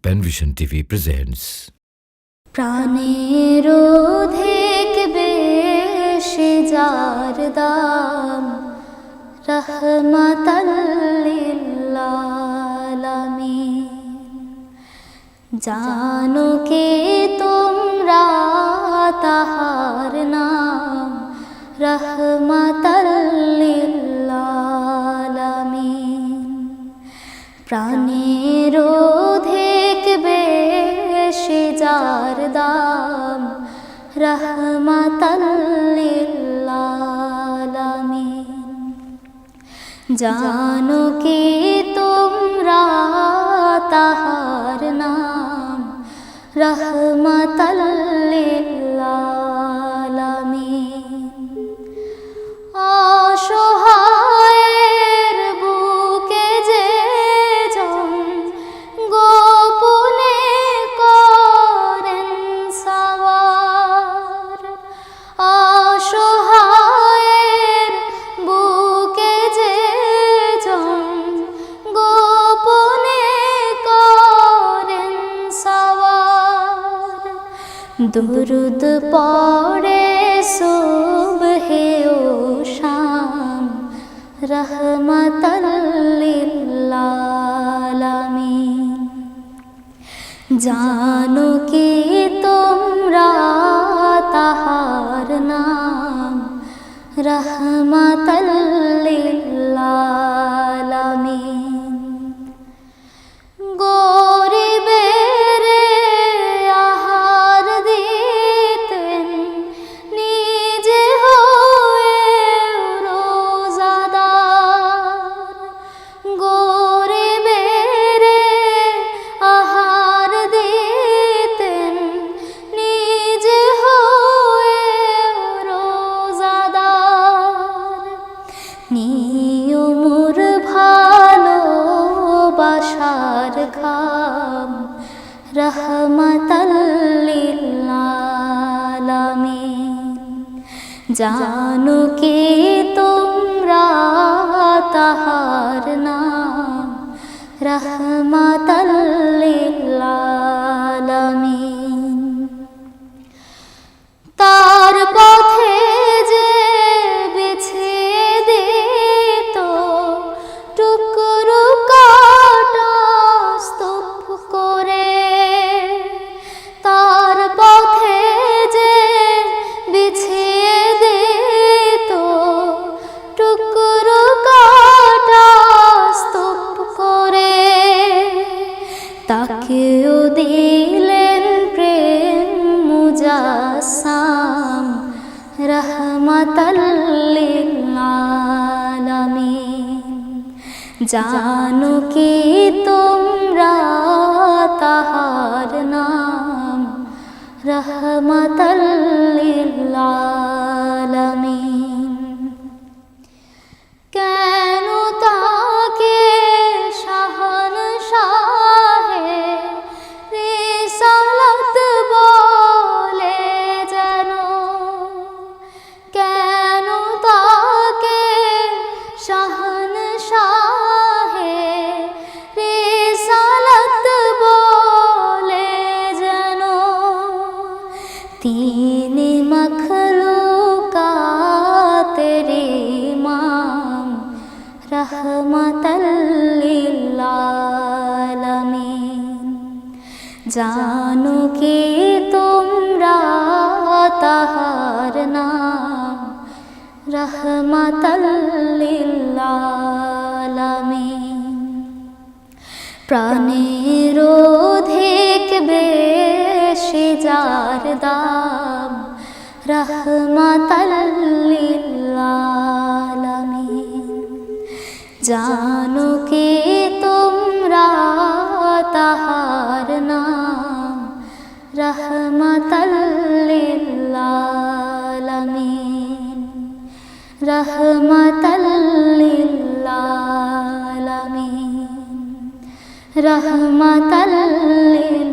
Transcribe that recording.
Panvision TV presents. প্রাণের অধিক বেশি যার দাম, রহমাতাল লিল আলামিন। জানো কে তোমরা তাহার নাম, রহমাতাল লিল আলামিন। প্রাণের অধিক বেশি যার দাম, রহমাতাল লিল আলামিন। জানো কি তোমরা তাহার নাম, রহমাতাল লিল আলামিন। অসহায়ের বুকে যে জন গোপনে করেন সওয়ার, অসহায়ের বুকে যে জন গোপনে করেন সওয়ার। দুরুদ পড়ে সুবহে ও শাম, রহমাতাল লিল আলামিন। জানো কি তোমরা তাহার নাম, রহমাতাল লিল আলামিন। গরিবের আহার দিতেন নিজে হয়ে রোজাদার, গরিবের আহার দিতেন নিজে হয়ে রোজাদার। নিয়মুর ভালোবাসার খাম, রহমাতাল লিল আলামিন। জানো কি তোমরা তাহার নাম, রহমাতাল লিল আলামিন। তার পথে যে বিছিয়ে দিত টুকরো কাটা স্তূপ করে, তার পথে যে বিছিয়ে দিত টুকরো কাটা স্তূপ করে, তাকেও দিলেন প্রেম মুজাসসাম, রহমাতাল লিল আলামিন। জানো কি তোমরা তাহার নাম, রহমাতাল লিল আলামিন। কেন তাকে শাহনশাহে রিসালাত বলে যেন, কেন তাকে শাহনশাহে রিসালাত বলে যেন। তিনি মখলুকাতের ইমাম, রহমাতাল লিল আলামিন। জানো কি তোমরা তাহার নাম, রহমাতাল লিল আলামিন। প্রাণের অধিক বেশি যার দাম, রহমাতাল লিল আলামিন। জানো কি তোমরা তাহার নাম, রহমাতাল লিল আলামিন, রহমাতাল লিল আলামিন, রহমাতাল লিল